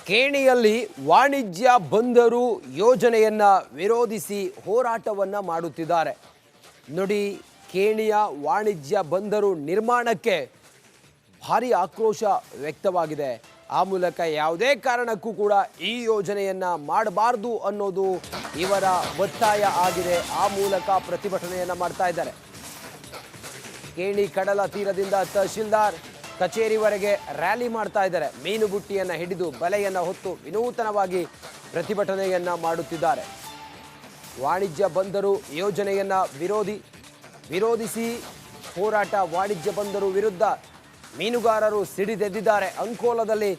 ಕೇಣಿಯಲ್ಲಿ ವಾಣಿಜ್ಯ ಬಂದರು ಯೋಜನೆಯನ್ನ ವಿರೋಧಿಸಿ ಹೋರಾಟವನ್ನ ಮಾಡುತ್ತಿದ್ದಾರೆ. ನೋಡಿ, ಕೇಣಿಯ ವಾಣಿಜ್ಯ ಬಂದರು ನಿರ್ಮಾಣಕ್ಕೆ ಭಾರಿ ಆಕ್ರೋಶ ವ್ಯಕ್ತವಾಗಿದೆ. ಆ ಮೂಲಕ ಯಾವುದೇ ಕಾರಣಕ್ಕೂ ಕೂಡ ಈ ಯೋಜನೆಯನ್ನ ಮಾಡಬಾರದು ಅನ್ನೋದು ಇವರ ಒತ್ತಾಯ ಆಗಿದೆ. ಆ ಮೂಲಕ ಪ್ರತಿಭಟನೆಯನ್ನ ಮಾಡ್ತಾ ಇದ್ದಾರೆ. ಕೇಣಿ ಕಡಲ ತೀರದಿಂದ ತಹಶೀಲ್ದಾರ್ ಕಚೇರಿವರೆಗೆ ರ್ಯಾಲಿ ಮಾಡ್ತಾ ಇದ್ದಾರೆ. ಮೀನು ಬುಟ್ಟಿಯನ್ನು ಹಿಡಿದು ಬಲೆಯನ್ನು ಹೊತ್ತು ವಿನೂತನವಾಗಿ ಪ್ರತಿಭಟನೆಯನ್ನ ಮಾಡುತ್ತಿದ್ದಾರೆ. ವಾಣಿಜ್ಯ ಬಂದರು ಯೋಜನೆಯನ್ನ ವಿರೋಧಿಸಿ ಹೋರಾಟ. ವಾಣಿಜ್ಯ ಬಂದರು ವಿರುದ್ಧ ಮೀನುಗಾರರು ಸಿಡಿದೆದ್ದಿದ್ದಾರೆ. ಅಂಕೋಲದಲ್ಲಿ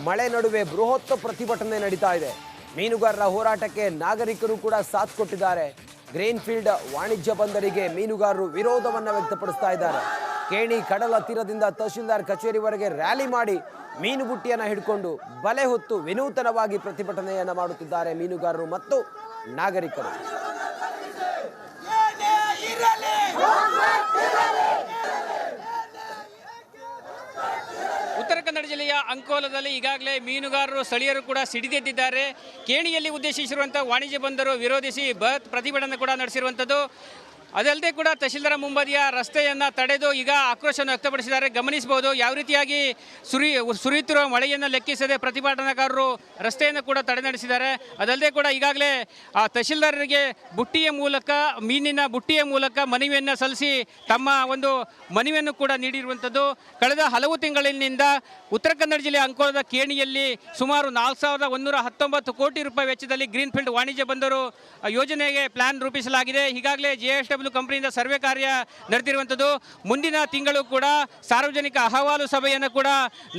ಮಳೆ ನಡುವೆ ಬೃಹತ್ ಪ್ರತಿಭಟನೆ ನಡೀತಾ ಇದೆ. ಮೀನುಗಾರರ ಹೋರಾಟಕ್ಕೆ ನಾಗರಿಕರು ಕೂಡ ಸಾಥ್ ಕೊಟ್ಟಿದ್ದಾರೆ. ಗ್ರೀನ್ಫೀಲ್ಡ್ ವಾಣಿಜ್ಯ ಬಂದರಿಗೆ ಮೀನುಗಾರರು ವಿರೋಧವನ್ನು ವ್ಯಕ್ತಪಡಿಸ್ತಾ ಇದ್ದಾರೆ. ಕೇಣಿ ಕಡಲ ತೀರದಿಂದ ತಹಶೀಲ್ದಾರ್ ಕಚೇರಿವರೆಗೆ ರ್ಯಾಲಿ ಮಾಡಿ ಮೀನು ಬುಟ್ಟಿಯನ್ನು ಹಿಡ್ಕೊಂಡು ಬಲೆ ಹೊತ್ತು ವಿನೂತನವಾಗಿ ಪ್ರತಿಭಟನೆಯನ್ನು ಮಾಡುತ್ತಿದ್ದಾರೆ ಮೀನುಗಾರರು ಮತ್ತು ನಾಗರಿಕರು. ಉತ್ತರ ಕನ್ನಡ ಜಿಲ್ಲೆಯ ಅಂಕೋಲದಲ್ಲಿ ಈಗಾಗಲೇ ಮೀನುಗಾರರು ಸ್ಥಳೀಯರು ಕೂಡ ಸಿಡಿದೆದ್ದಿದ್ದಾರೆ. ಕೇಣಿಯಲ್ಲಿ ಉದ್ದೇಶಿಸಿರುವಂಥ ವಾಣಿಜ್ಯ ಬಂದರು ವಿರೋಧಿಸಿ ಬೃಹತ್ ಪ್ರತಿಭಟನೆ ಕೂಡ ನಡೆಸಿರುವಂಥದ್ದು. ಅದಲ್ಲದೆ ಕೂಡ ತಹಶೀಲ್ದಾರ್ ಮುಂಬದಿಯ ರಸ್ತೆಯನ್ನು ತಡೆದು ಈಗ ಆಕ್ರೋಶವನ್ನು ವ್ಯಕ್ತಪಡಿಸಿದ್ದಾರೆ. ಗಮನಿಸಬಹುದು ಯಾವ ರೀತಿಯಾಗಿ ಸುರಿಯುತ್ತಿರುವ ಮಳೆಯನ್ನು ಲೆಕ್ಕಿಸದೆ ಪ್ರತಿಭಟನಾಕಾರರು ರಸ್ತೆಯನ್ನು ಕೂಡ ತಡೆ ನಡೆಸಿದ್ದಾರೆ. ಅದಲ್ಲದೆ ಕೂಡ ಈಗಾಗಲೇ ಆ ತಹಶೀಲ್ದಾರರಿಗೆ ಮೀನಿನ ಬುಟ್ಟಿಯ ಮೂಲಕ ಮನವಿಯನ್ನು ಸಲ್ಲಿಸಿ ತಮ್ಮ ಒಂದು ಮನವಿಯನ್ನು ಕೂಡ ನೀಡಿರುವಂಥದ್ದು. ಕಳೆದ ಹಲವು ತಿಂಗಳಿನಿಂದ ಉತ್ತರ ಕನ್ನಡ ಜಿಲ್ಲೆಯ ಅಂಕೋಲದ ಕೇಣಿಯಲ್ಲಿ ಸುಮಾರು 4,119 ಕೋಟಿ ರೂಪಾಯಿ ವೆಚ್ಚದಲ್ಲಿ ಗ್ರೀನ್ಫೀಲ್ಡ್ ವಾಣಿಜ್ಯ ಬಂದರು ಯೋಜನೆಗೆ ಪ್ಲಾನ್ ರೂಪಿಸಲಾಗಿದೆ. ಈಗಾಗಲೇ JSW ಕಂಪನಿಯಿಂದ ಸರ್ವೆ ಕಾರ್ಯ ನಡೆದಿರುವಂಥದ್ದು. ಮುಂದಿನ ತಿಂಗಳು ಕೂಡ ಸಾರ್ವಜನಿಕ ಅಹವಾಲು ಸಭೆಯನ್ನು ಕೂಡ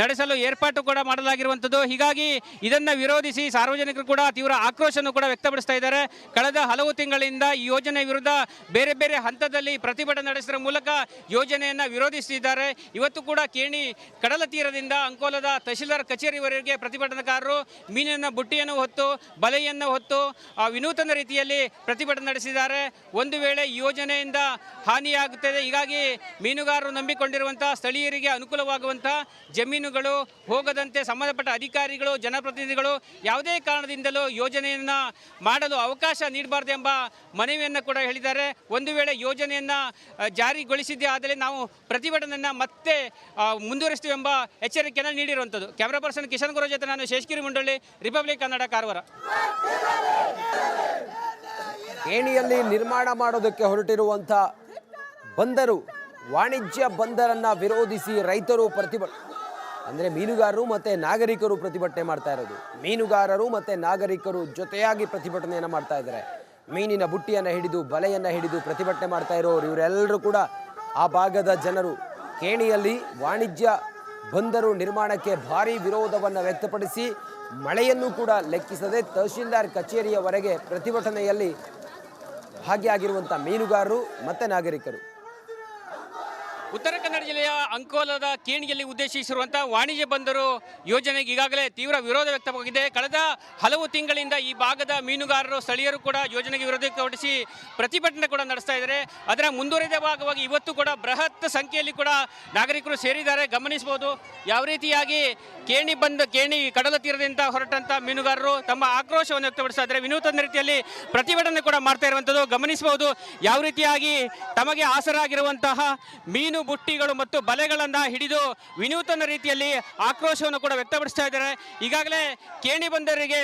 ನಡೆಸಲು ಏರ್ಪಾಟು ಕೂಡ ಮಾಡಲಾಗಿರುವಂಥದ್ದು. ಹೀಗಾಗಿ ಇದನ್ನು ವಿರೋಧಿಸಿ ಸಾರ್ವಜನಿಕರು ಕೂಡ ತೀವ್ರ ಆಕ್ರೋಶವನ್ನು ಕೂಡ ವ್ಯಕ್ತಪಡಿಸ್ತಾ ಇದ್ದಾರೆ. ಕಳೆದ ಹಲವು ತಿಂಗಳಿಂದ ಈ ಯೋಜನೆ ವಿರುದ್ಧ ಬೇರೆ ಬೇರೆ ಹಂತದಲ್ಲಿ ಪ್ರತಿಭಟನೆ ನಡೆಸುವ ಮೂಲಕ ಯೋಜನೆಯನ್ನು ವಿರೋಧಿಸುತ್ತಿದ್ದಾರೆ. ಇವತ್ತು ಕೂಡ ಕೇಣಿ ಕಡಲ ತೀರದಿಂದ ಅಂಕೋಲದ ತಹಶೀಲ್ದಾರ್ ಕಚೇರಿವರೆಗೆ ಪ್ರತಿಭಟನಾಕಾರರು ಮೀನಿನ ಬುಟ್ಟಿಯನ್ನು ಹೊತ್ತು ಬಲೆಯನ್ನು ಹೊತ್ತು ವಿನೂತನ ರೀತಿಯಲ್ಲಿ ಪ್ರತಿಭಟನೆ ನಡೆಸಿದ್ದಾರೆ. ಒಂದು ವೇಳೆ ಈ ಯೋಜನೆಯಿಂದ ಹಾನಿಯಾಗುತ್ತದೆ, ಹೀಗಾಗಿ ಮೀನುಗಾರರು ನಂಬಿಕೊಂಡಿರುವಂಥ ಸ್ಥಳೀಯರಿಗೆ ಅನುಕೂಲವಾಗುವಂಥ ಜಮೀನುಗಳು ಹೋಗದಂತೆ ಸಂಬಂಧಪಟ್ಟ ಅಧಿಕಾರಿಗಳು ಜನಪ್ರತಿನಿಧಿಗಳು ಯಾವುದೇ ಕಾರಣದಿಂದಲೂ ಯೋಜನೆಯನ್ನು ಮಾಡಲು ಅವಕಾಶ ನೀಡಬಾರ್ದು ಎಂಬ ಮನವಿಯನ್ನು ಕೂಡ ಹೇಳಿದ್ದಾರೆ. ಒಂದು ವೇಳೆ ಯೋಜನೆಯನ್ನು ಜಾರಿಗೊಳಿಸಿದ್ದೇ ಆದರೆ ನಾವು ಪ್ರತಿಭಟನೆಯನ್ನು ಮತ್ತೆ ಮುಂದುವರಿಸ್ತೀವಿ ಎಂಬ ಎಚ್ಚರಿಕೆಯನ್ನು ನೀಡಿರುವಂಥದ್ದು. ಕ್ಯಾಮರಾ ಪರ್ಸನ್ ಕಿಶನ್ ಗುರು ಜೊತೆ ನಾನು ಶೇಷಗಿರಿ ಮುಂಡಳ್ಳಿ, ರಿಪಬ್ಲಿಕ್ ಕನ್ನಡ, ಕಾರವಾರ. ಕೇಣಿಯಲ್ಲಿ ನಿರ್ಮಾಣ ಮಾಡೋದಕ್ಕೆ ಹೊರಟಿರುವಂಥ ಬಂದರು ವಾಣಿಜ್ಯ ಬಂದರನ್ನ ವಿರೋಧಿಸಿ ರೈತರು ಅಂದರೆ ಮೀನುಗಾರರು ಮತ್ತು ನಾಗರಿಕರು ಪ್ರತಿಭಟನೆ ಮಾಡ್ತಾ ಇರೋದು. ಮೀನುಗಾರರು ಮತ್ತು ನಾಗರಿಕರು ಜೊತೆಯಾಗಿ ಪ್ರತಿಭಟನೆಯನ್ನು ಮಾಡ್ತಾ ಇದ್ದಾರೆ. ಮೀನಿನ ಬುಟ್ಟಿಯನ್ನು ಹಿಡಿದು ಬಲೆಯನ್ನು ಹಿಡಿದು ಪ್ರತಿಭಟನೆ ಮಾಡ್ತಾ ಇರೋರು ಇವರೆಲ್ಲರೂ ಕೂಡ ಆ ಭಾಗದ ಜನರು. ಕೇಣಿಯಲ್ಲಿ ವಾಣಿಜ್ಯ ಬಂದರು ನಿರ್ಮಾಣಕ್ಕೆ ಭಾರಿ ವಿರೋಧವನ್ನು ವ್ಯಕ್ತಪಡಿಸಿ ಮಳೆಯನ್ನು ಕೂಡ ಲೆಕ್ಕಿಸದೆ ತಹಶೀಲ್ದಾರ್ ಕಚೇರಿಯವರೆಗೆ ಪ್ರತಿಭಟನೆಯಲ್ಲಿ ಭಾಗಿಯಾಗಿರುವಂಥ ಮೀನುಗಾರರು ಮತ್ತು ನಾಗರಿಕರು. ಉತ್ತರ ಕನ್ನಡ ಜಿಲ್ಲೆಯ ಅಂಕೋಲದ ಕೇಣಿಯಲ್ಲಿ ಉದ್ದೇಶಿಸಿರುವಂಥ ವಾಣಿಜ್ಯ ಬಂದರು ಯೋಜನೆಗೆ ಈಗಾಗಲೇ ತೀವ್ರ ವಿರೋಧ ವ್ಯಕ್ತವಾಗಿದೆ. ಕಳೆದ ಹಲವು ತಿಂಗಳಿಂದ ಈ ಭಾಗದ ಮೀನುಗಾರರು ಸ್ಥಳೀಯರು ಕೂಡ ಯೋಜನೆಗೆ ವಿರೋಧಪಡಿಸಿ ಪ್ರತಿಭಟನೆ ಕೂಡ ನಡೆಸ್ತಾ ಇದ್ದಾರೆ. ಅದರ ಮುಂದುವರಿದ ಭಾಗವಾಗಿ ಇವತ್ತು ಕೂಡ ಬೃಹತ್ ಸಂಖ್ಯೆಯಲ್ಲಿ ಕೂಡ ನಾಗರಿಕರು ಸೇರಿದ್ದಾರೆ. ಗಮನಿಸಬಹುದು ಯಾವ ರೀತಿಯಾಗಿ ಕೇಣಿ ಕಡಲ ತೀರದಿಂದ ಹೊರಟಂಥ ಮೀನುಗಾರರು ತಮ್ಮ ಆಕ್ರೋಶವನ್ನು ವ್ಯಕ್ತಪಡಿಸ್ತಾ ಇದ್ದಾರೆ. ವಿನೂತನ ರೀತಿಯಲ್ಲಿ ಪ್ರತಿಭಟನೆ ಕೂಡ ಮಾಡ್ತಾ ಇರುವಂಥದ್ದು ಗಮನಿಸಬಹುದು. ಯಾವ ರೀತಿಯಾಗಿ ತಮಗೆ ಆಸರಾಗಿರುವಂತಹ ಮೀನು ಬುಟ್ಟಿಗಳು ಮತ್ತು ಬಲೆಗಳನ್ನು ಹಿಡಿದು ವಿನೂತನ ರೀತಿಯಲ್ಲಿ ಆಕ್ರೋಶವನ್ನು ಕೂಡ ವ್ಯಕ್ತಪಡಿಸ್ತಾ ಇದ್ದಾರೆ. ಈಗಾಗಲೇ ಕೇಣಿ ಬಂದರಿಗೆ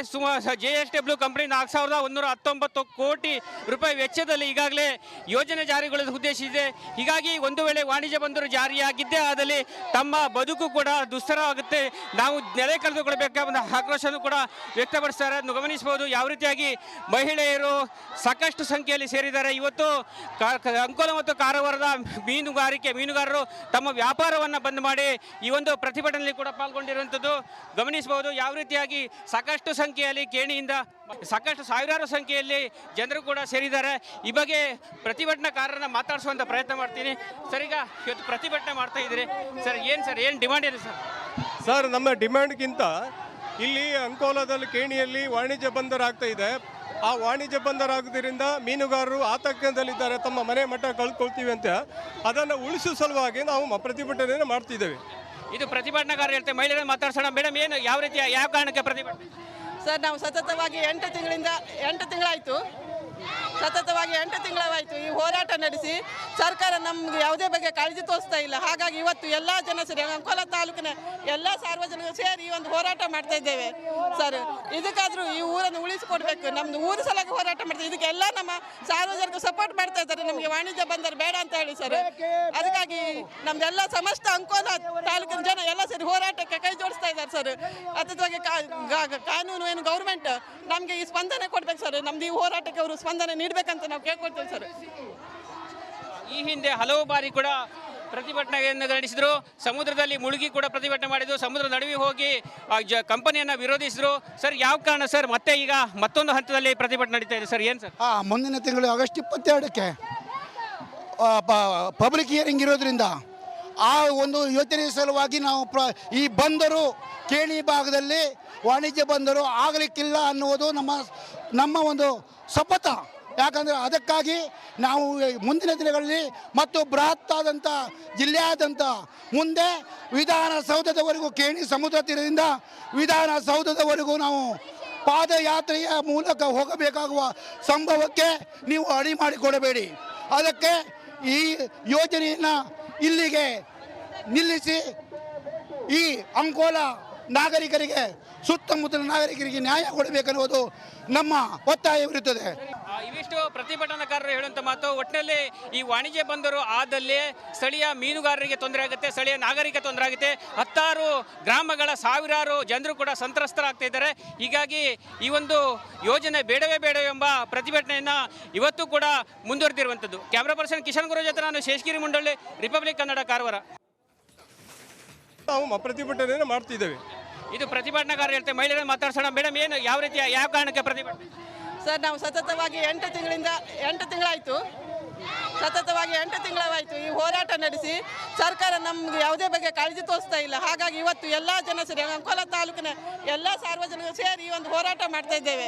JSW ಕಂಪನಿ 4,119 ಕೋಟಿ ರೂಪಾಯಿ ವೆಚ್ಚದಲ್ಲಿ ಈಗಾಗಲೇ ಯೋಜನೆ ಜಾರಿಗೊಳಿಸಲು ಉದ್ದೇಶಿಸಿದೆ. ಹೀಗಾಗಿ ಒಂದು ವೇಳೆ ವಾಣಿಜ್ಯ ಬಂದರು ಜಾರಿಯಾಗಿದ್ದೇ ಆದಲ್ಲಿ ತಮ್ಮ ಬದುಕು ಕೂಡ ದುಸ್ತರವಾಗುತ್ತೆ, ನಾವು ನೆಲೆ ಕಳೆದುಕೊಳ್ಬೇಕಾದ ಆಕ್ರೋಶವನ್ನು ಕೂಡ ವ್ಯಕ್ತಪಡಿಸ್ತಾರೆ. ಗಮನಿಸಬಹುದು ಯಾವ ರೀತಿಯಾಗಿ ಮಹಿಳೆಯರು ಸಾಕಷ್ಟು ಸಂಖ್ಯೆಯಲ್ಲಿ ಸೇರಿದ್ದಾರೆ. ಇವತ್ತು ಅಂಕೋಲ ಮತ್ತು ಕಾರವಾರದ ಮೀನುಗಾರರು ತಮ್ಮ ವ್ಯಾಪಾರವನ್ನು ಬಂದ್ ಮಾಡಿ ಈ ಒಂದು ಪ್ರತಿಭಟನೆಯಲ್ಲಿ ಕೂಡ ಪಾಲ್ಗೊಂಡಿರುವಂಥದ್ದು ಗಮನಿಸಬಹುದು. ಯಾವ ರೀತಿಯಾಗಿ ಸಾಕಷ್ಟು ಸಂಖ್ಯೆಯಲ್ಲಿ ಕೇಣಿಯಿಂದ ಸಾವಿರಾರು ಸಂಖ್ಯೆಯಲ್ಲಿ ಜನರು ಕೂಡ ಸೇರಿದ್ದಾರೆ. ಈ ಬಗ್ಗೆ ಪ್ರತಿಭಟನಾಕಾರರನ್ನ ಮಾತಾಡಿಸುವಂಥ ಪ್ರಯತ್ನ ಮಾಡ್ತೀನಿ. ಸರ್, ಈಗ ಇವತ್ತು ಪ್ರತಿಭಟನೆ ಮಾಡ್ತಾ ಇದ್ದೀರಿ ಸರ್, ಏನು ಡಿಮಾಂಡ್ ಇದೆ ಸರ್? ನಮ್ಮ ಡಿಮ್ಯಾಂಡ್ಗಿಂತ ಇಲ್ಲಿ ಅಂಕೋಲದಲ್ಲಿ ಕೇಣಿಯಲ್ಲಿ ವಾಣಿಜ್ಯ ಬಂದರಾಗ್ತಾ ಇದೆ. ಆ ವಾಣಿಜ್ಯ ಬಂದರಾಗೋದ್ರಿಂದ ಮೀನುಗಾರರು ಆತಂಕದಲ್ಲಿದ್ದಾರೆ, ತಮ್ಮ ಮನೆ ಮಠ ಕಳ್ಕೊಳ್ತೀವಿ ಅಂತ. ಅದನ್ನು ಉಳಿಸುವ ಸಲುವಾಗಿ ನಾವು ಪ್ರತಿಭಟನೆಯನ್ನು ಮಾಡ್ತಿದ್ದೇವೆ. ಇದು ಪ್ರತಿಭಟನಾಕಾರರು ಹೇಳ್ತಾರೆ, ಮಹಿಳೆಯರನ್ನು ಮಾತಾಡ್ಸೋಣ. ಮೇಡಮ್, ಏನು ಯಾವ ರೀತಿಯ ಯಾವ ಕಾರಣಕ್ಕೆ ಪ್ರತಿಭಟನೆ? ಸರ್, ನಾವು ಸತತವಾಗಿ 8 ತಿಂಗಳಾಯಿತು ಸತತವಾಗಿ 8 ತಿಂಗಳಾಯಿತು ಈ ಹೋರಾಟ ನಡೆಸಿ ಸರ್ಕಾರ ನಮ್ಗೆ ಯಾವುದೇ ಬಗ್ಗೆ ಕಾಳಜಿ ತೋರಿಸ್ತಾ ಇಲ್ಲ. ಹಾಗಾಗಿ ಇವತ್ತು ಎಲ್ಲ ಜನ ಸೇರಿ ಅಂಕೋಲ ತಾಲೂಕಿನ ಎಲ್ಲ ಸಾರ್ವಜನಿಕರು ಸೇರಿ ಈ ಒಂದು ಹೋರಾಟ ಮಾಡ್ತಾ ಇದ್ದೇವೆ ಸರ್. ಇದಕ್ಕಾದ್ರೂ ಈ ಊರನ್ನು ಉಳಿಸಿಕೊಡ್ಬೇಕು. ನಮ್ದು ಊರ ಸಲುವಾಗಿ ಹೋರಾಟ ಮಾಡ್ತೀವಿ. ಇದಕ್ಕೆಲ್ಲ ನಮ್ಮ ಸಾರ್ವಜನಿಕರು ಸಪೋರ್ಟ್ ಮಾಡ್ತಾ ಇದ್ದಾರೆ. ನಮಗೆ ವಾಣಿಜ್ಯ ಬಂದರು ಬೇಡ ಅಂತ ಹೇಳಿ ಸರ್. ಅದಕ್ಕಾಗಿ ನಮ್ದೆಲ್ಲ ಸಮಸ್ತ ಅಂಕೋಲ ತಾಲೂಕಿನ ಜನ ಎಲ್ಲ ಸೇರಿ ಹೋರಾಟಕ್ಕೆ ಕೈ ಜೋಡಿಸ್ತಾ ಇದ್ದಾರೆ ಸರ್. ಅದಕ್ಕಾಗಿ ಕಾನೂನು ಏನು ಗೌರ್ಮೆಂಟ್ ನಮಗೆ ಈ ಸ್ಪಂದನೆ ಕೊಡ್ಬೇಕು ಸರ್. ನಮ್ದು ಈ ಹೋರಾಟಕ್ಕೆ ಅವರು ಸ್ಪಂದನೆ ನೀಡಬೇಕಂತ ನಾವು ಕೇಳ್ಕೊಳ್ತೇವೆ ಸರ್. ಈ ಹಿಂದೆ ಹಲವು ಬಾರಿ ಕೂಡ ಪ್ರತಿಭಟನೆಯನ್ನು ನಡೆಸಿದ್ರು. ಸಮುದ್ರದಲ್ಲಿ ಮುಳುಗಿ ಕೂಡ ಪ್ರತಿಭಟನೆ ಮಾಡಿದ್ರು. ಸಮುದ್ರ ನಡುವೆ ಹೋಗಿ ಕಂಪನಿಯನ್ನು ವಿರೋಧಿಸಿದ್ರು. ಸರ್, ಯಾವ ಕಾರಣ ಸರ್ ಮತ್ತೆ ಈಗ ಮತ್ತೊಂದು ಹಂತದಲ್ಲಿ ಪ್ರತಿಭಟನೆ ನಡೀತಾ ಇದೆ ಸರ್? ಏನು ಸರ್? ಮುಂದಿನ ತಿಂಗಳು ಆಗಸ್ಟ್ 22ಕ್ಕೆ ಪಬ್ಲಿಕ್ ಹಿಯರಿಂಗ್ ಇರೋದ್ರಿಂದ ಆ ಒಂದು ಯೋಜನೆ ಸಲುವಾಗಿ ನಾವು ಈ ಬಂದರು ಕೇಣಿ ಭಾಗದಲ್ಲಿ ವಾಣಿಜ್ಯ ಬಂದರು ಆಗಲಿಕ್ಕಿಲ್ಲ ಅನ್ನುವುದು ನಮ್ಮ ಒಂದು ಶಪಥ. ಯಾಕಂದರೆ ಅದಕ್ಕಾಗಿ ನಾವು ಮುಂದಿನ ದಿನಗಳಲ್ಲಿ ಮತ್ತು ಬೃಹತ್ ಆದಂಥ ಜಿಲ್ಲೆಯಾದಂಥ ಮುಂದೆ ವಿಧಾನಸೌಧದವರೆಗೂ ಕೇಣಿ ಸಮುದ್ರ ತೀರದಿಂದ ವಿಧಾನಸೌಧದವರೆಗೂ ನಾವು ಪಾದಯಾತ್ರೆಯ ಮೂಲಕ ಹೋಗಬೇಕಾಗುವ ಸಂಭವಕ್ಕೆ ನೀವು ಅಡಿ ಮಾಡಿಕೊಡಬೇಡಿ. ಅದಕ್ಕೆ ಈ ಯೋಜನೆಯನ್ನು ಇಲ್ಲಿಗೆ ನಿಲ್ಲಿಸಿ ಈ ಅಂಕೋಲ ನಾಗರಿಕರಿಗೆ ಸುತ್ತಮುತ್ತಲ ನಾಗರಿಕರಿಗೆ ನ್ಯಾಯ ಕೊಡಬೇಕನ್ನುವುದು ನಮ್ಮ ಒತ್ತಾಯವಿರುತ್ತದೆ. ಇವಿಷ್ಟು ಪ್ರತಿಭಟನಾಕಾರರು ಹೇಳುವಂಥ ಮಾತು. ಒಟ್ಟಿನಲ್ಲಿ ಈ ವಾಣಿಜ್ಯ ಬಂದರು ಆದಲ್ಲಿ ಸ್ಥಳೀಯ ಮೀನುಗಾರರಿಗೆ ತೊಂದರೆ ಆಗುತ್ತೆ, ಸ್ಥಳೀಯ ನಾಗರಿಕ ತೊಂದರೆ ಆಗುತ್ತೆ. 10 ಗ್ರಾಮಗಳ ಸಾವಿರಾರು ಜನರು ಕೂಡ ಸಂತ್ರಸ್ತರಾಗ್ತಾ ಇದ್ದಾರೆ. ಹೀಗಾಗಿ ಈ ಒಂದು ಯೋಜನೆ ಬೇಡವೇ ಎಂಬ ಪ್ರತಿಭಟನೆಯನ್ನು ಇವತ್ತು ಕೂಡ ಮುಂದುವರೆದಿರುವಂಥದ್ದು. ಕ್ಯಾಮ್ರಾ ಪರ್ಸನ್ ಕಿಶನ್ ಗುರು ಜೊತೆ ನಾನು ಶೇಷಗಿರಿ ಮುಂಡಳ್ಳಿ, ರಿಪಬ್ಲಿಕ್ ಕನ್ನಡ, ಕಾರವಾರ. ನಾವು ಪ್ರತಿಭಟನೆಯನ್ನು ಮಾಡ್ತಿದ್ದೇವೆ. ಇದು ಪ್ರತಿಭಟನಾಕಾರರು ಹೇಳ್ತಾರೆ, ಮಹಿಳೆಯರನ್ನು ಮಾತಾಡ್ಸೋಣ. ಮೇಡಮ್, ಏನು ಯಾವ ರೀತಿಯ ಯಾವ ಕಾರಣಕ್ಕೆ ಪ್ರತಿಭಟನೆ? ಸರ್, ನಾವು ಸತತವಾಗಿ 8 ತಿಂಗಳಾಯಿತು ಈ ಹೋರಾಟ ನಡೆಸಿ ಸರ್ಕಾರ ನಮ್ಗೆ ಯಾವುದೇ ಬಗ್ಗೆ ಕಾಳಜಿ ತೋರಿಸ್ತಾ ಇಲ್ಲ. ಹಾಗಾಗಿ ಇವತ್ತು ಎಲ್ಲ ಜನ ಸೇರಿ ಅಂಕೋಲ ತಾಲೂಕಿನ ಎಲ್ಲ ಸಾರ್ವಜನಿಕರು ಸೇರಿ ಈ ಒಂದು ಹೋರಾಟ ಮಾಡ್ತಾ ಇದ್ದೇವೆ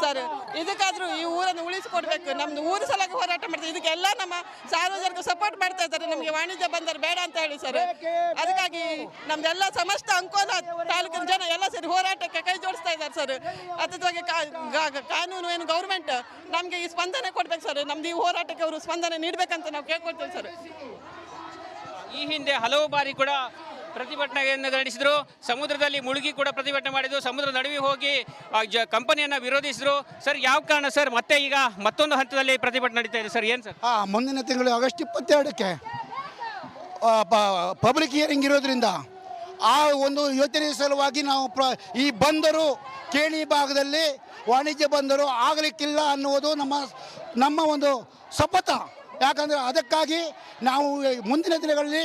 ಸರ್. ಇದಕ್ಕಾದ್ರೂ ಈ ಊರನ್ನು ಉಳಿಸಿಕೊಡ್ಬೇಕು. ನಮ್ದು ಊರ ಸಲುವಾಗಿ ಹೋರಾಟ ಮಾಡ್ತೀವಿ. ಇದಕ್ಕೆಲ್ಲ ನಮ್ಮ ಸಾರ್ವಜನಿಕರು ಸಪೋರ್ಟ್ ಮಾಡ್ತಾ ಇದ್ದಾರೆ. ನಮಗೆ ವಾಣಿಜ್ಯ ಬಂದರು ಬೇಡ ಅಂತ ಹೇಳಿ ಸರ್. ಅದಕ್ಕಾಗಿ ನಮ್ದೆಲ್ಲ ಸಮಸ್ತ ಅಂಕೋಲ ತಾಲೂಕಿನ ಜನ ಎಲ್ಲ ಸೇರಿ ಹೋರಾಟಕ್ಕೆ ಕೈ ಜೋಡಿಸ್ತಾ ಇದ್ದಾರೆ ಸರ್. ಅದಕ್ಕಾಗಿ ಕಾನೂನು ಏನು ಗೌರ್ಮೆಂಟ್ ನಮಗೆ ಈ ಸ್ಪಂದನೆ ಕೊಡ್ಬೇಕು ಸರ್. ನಮ್ದು ಈ ಹೋರಾಟಕ್ಕೆ ಅವರು ಸ್ಪಂದನೆ ನೀಡಬೇಕಂತ ನಾವು ಕೇಳ್ಕೊಳ್ತೇವೆ ಸರ್. ಈ ಹಿಂದೆ ಹಲವು ಬಾರಿ ಕೂಡ ಪ್ರತಿಭಟನೆಯನ್ನು ನಡೆಸಿದ್ರು. ಸಮುದ್ರದಲ್ಲಿ ಮುಳುಗಿ ಕೂಡ ಪ್ರತಿಭಟನೆ ಮಾಡಿದ್ರು. ಸಮುದ್ರ ನಡುವೆ ಹೋಗಿ ಕಂಪನಿಯನ್ನು ವಿರೋಧಿಸಿದ್ರು. ಸರ್, ಯಾವ ಕಾರಣ ಸರ್ ಮತ್ತೆ ಈಗ ಮತ್ತೊಂದು ಹಂತದಲ್ಲಿ ಪ್ರತಿಭಟನೆ ನಡೀತಾ ಇದೆ ಸರ್? ಏನು ಸರ್? ಮುಂದಿನ ತಿಂಗಳು ಆಗಸ್ಟ್ 22ಕ್ಕೆ ಪಬ್ಲಿಕ್ ಹಿಯರಿಂಗ್ ಇರೋದ್ರಿಂದ ಆ ಒಂದು ಯೋಜನೆ ಸಲುವಾಗಿ ನಾವು ಈ ಬಂದರು ಕೇಣಿ ಭಾಗದಲ್ಲಿ ವಾಣಿಜ್ಯ ಬಂದರು ಆಗಲಿಕ್ಕಿಲ್ಲ ಅನ್ನುವುದು ನಮ್ಮ ಒಂದು ಶಪಥ. ಯಾಕಂದರೆ ಅದಕ್ಕಾಗಿ ನಾವು ಮುಂದಿನ ದಿನಗಳಲ್ಲಿ